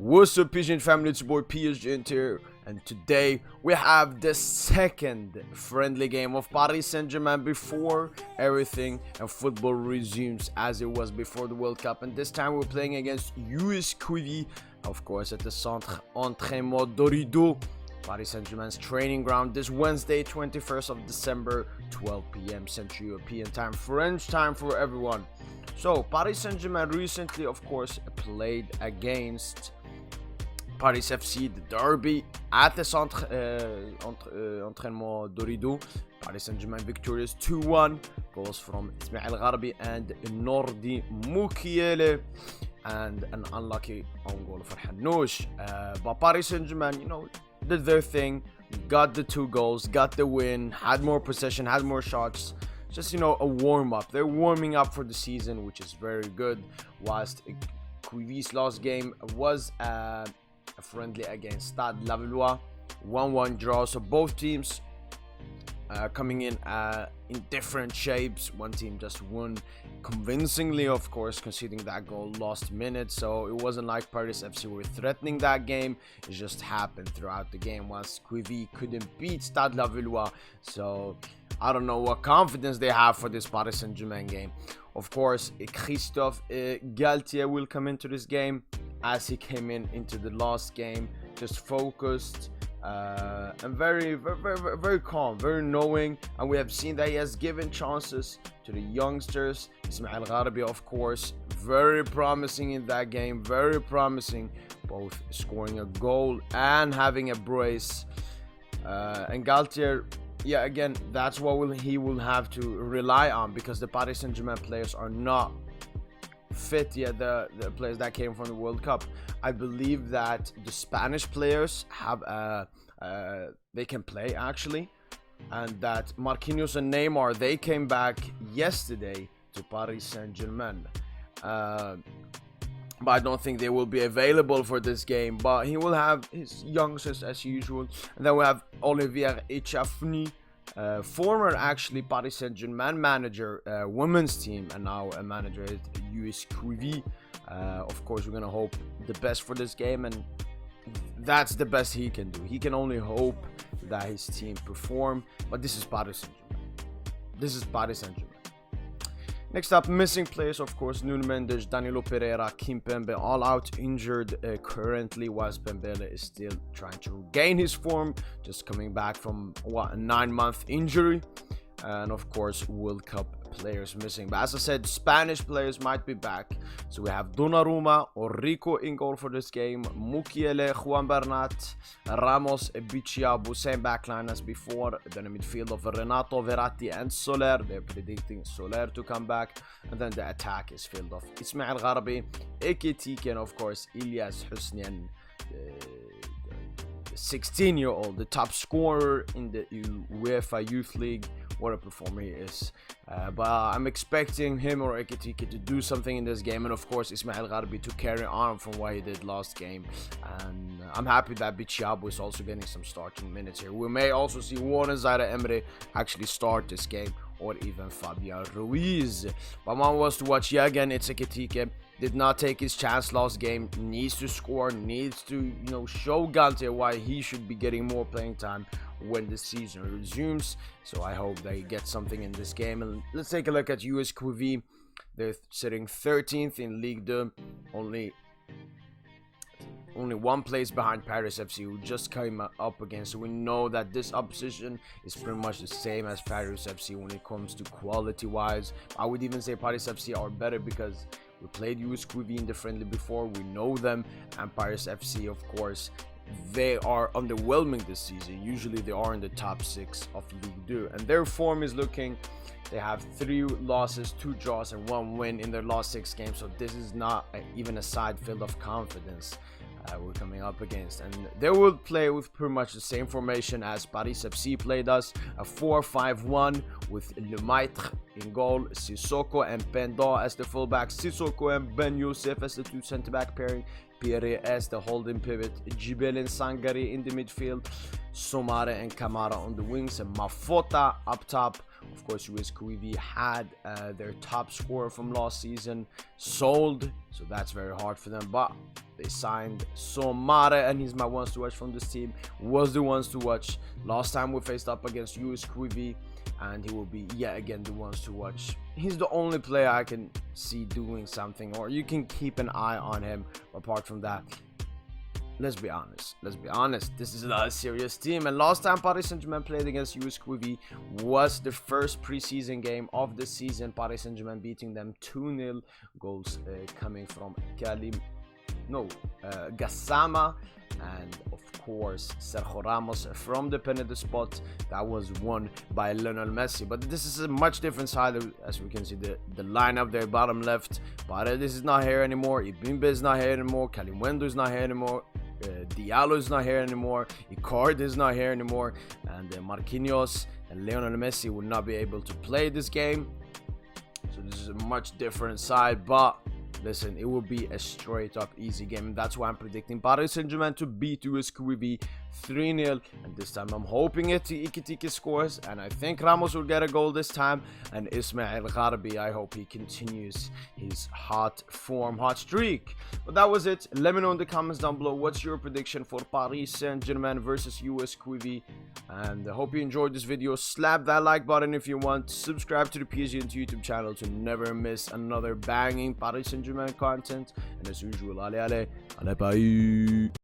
What's up, PSGINT family? It's your boy PSGINT here, and today we have the second friendly game of Paris Saint-Germain before everything and football resumes as it was before the World Cup. And this time we're playing against US Quevilly, of course, at the Centre Entraînement d'Orido, Paris Saint-Germain's training ground, this Wednesday, 21st of December, 12 p.m. Central European time, French time for everyone. So, Paris Saint-Germain recently, of course, played against Paris FC, the derby, at the Centre Entraînement d'Orido. Paris Saint-Germain victorious 2-1. Goals from Ismail Gharbi and Nordi Mukiele, and an unlucky own goal for Hanoush. But Paris Saint-Germain, did their thing, got the 2 goals, got the win, had more possession, had more shots. Just, a warm-up. They're warming up for the season, which is very good. Whilst Quevilly's last game was a friendly against Stade Lavallois, 1-1 draw. So both teams coming in different shapes. One team just won convincingly, of course, conceding that goal last minute. So it wasn't like Paris FC were threatening that game. It just happened throughout the game, whilst Quevilly couldn't beat Stade Lavallois. So I don't know what confidence they have for this Paris Saint-Germain game. Of course, Christophe Galtier will come into this game as he came into the last game, just focused and very, very, very calm, very knowing. And we have seen that he has given chances to the youngsters. Ismail Gharbi, of course, very promising in that game, very promising, both scoring a goal and having a brace. And Galtier, yeah, again, that's what he will have to rely on, because the Paris Saint-Germain players are not fit yet, the players that came from the World Cup. I believe that the Spanish players have they can play actually, and that Marquinhos and Neymar, they came back yesterday to Paris Saint-Germain. But I don't think they will be available for this game, but he will have his youngsters as usual. And then we have Olivier Echafni, former actually Paris Saint-Germain manager, women's team, and now a manager at US Quevilly. Of course, we're gonna hope the best for this game, and that's the best he can do. He can only hope that his team perform, but this is Paris Saint-Germain. This is Paris Saint-Germain. Next up, missing players, of course, Nuno Mendes, Danilo Pereira, Kimpembe, all out injured currently, whilst Pembele is still trying to regain his form, just coming back from a 9-month injury. And of course, World Cup players missing. But as I said, Spanish players might be back. So we have Donnarumma or Rico in goal for this game, Mukiele, Juan Bernat, Ramos, Bicciabu, same backline as before. Then a midfield of Renato, Verratti and Soler. They're predicting Soler to come back. And then the attack is filled of Ismail Gharbi, Ekitike, and of course Ilyas Husnian, 16-year-old, the top scorer in the UEFA Youth League. What a performer he is. But I'm expecting him or Ekitike to do something in this game, and of course Ismail Gharbi to carry on from what he did last game. And I'm happy that Bicciabu is also getting some starting minutes here. We may also see Warren Zaire-Emery actually start this game, or even Fabian Ruiz. But one was to watch. Yeah, again, it's Ekitike. Did not take his chance last game, needs to score, needs to show Galtier why he should be getting more playing time when the season resumes. So I hope that he gets something in this game. And let's take a look at US Quevilly. They're sitting 13th in Ligue 2, only 1 place behind Paris FC, who just came up against. So we know that this opposition is pretty much the same as Paris FC when it comes to quality wise. I would even say Paris FC are better, because we played US Quevilly in the friendly before, we know them. And Paris FC, of course, they are underwhelming this season. Usually they are in the top 6 of Ligue 2, and their form is looking, they have 3 losses, 2 draws and 1 win in their last 6 games. So this is not even a side filled of confidence we're coming up against. And they will play with pretty much the same formation as Paris FC played us, a 4-5-1 with Lemaitre in goal, Sissoko and Pendant as the fullbacks, Sissoko and Ben Youssef as the 2 centre-back pairing, Pierre as the holding pivot, Jibel and Sangari in the midfield, Somare and Kamara on the wings, and Mafota up top Of course, US Quevilly had their top scorer from last season sold, so that's very hard for them. But they signed Somare, and he's my ones to watch from this team. Was the ones to watch last time we faced up against US Quevilly, and he will be yet again the ones to watch. He's the only player I can see doing something, or you can keep an eye on him. Apart from that, let's be honest, this is not a serious team. And last time Paris Saint-Germain played against US Quevilly was the first preseason game of the season. Paris Saint-Germain beating them 2-0, goals coming from Gassama, and of course Sergio Ramos from the penalty spot. That was won by Lionel Messi. But this is a much different side. As we can see, the lineup there, bottom left, Paredes is not here anymore, Ibimbe is not here anymore, Kalimundo is not here anymore, Diallo is not here anymore, Icardi is not here anymore, and Marquinhos and Lionel Messi will not be able to play this game. So this is a much different side, but listen, it will be a straight up easy game, and that's why I'm predicting Paris Saint-Germain to beat US Quevilly 3-0. And this time I'm hoping Ikitike scores, and I think Ramos will get a goal this time, and Ismail Gharbi, I hope he continues his hot streak. But that was it. Let me know in the comments down below what's your prediction for Paris Saint-Germain versus US Quevilly, and I hope you enjoyed this video. Slap that like button if you want, subscribe to the PSGINT YouTube channel to never miss another banging Paris Saint-Germain content, and as usual, allez, bye.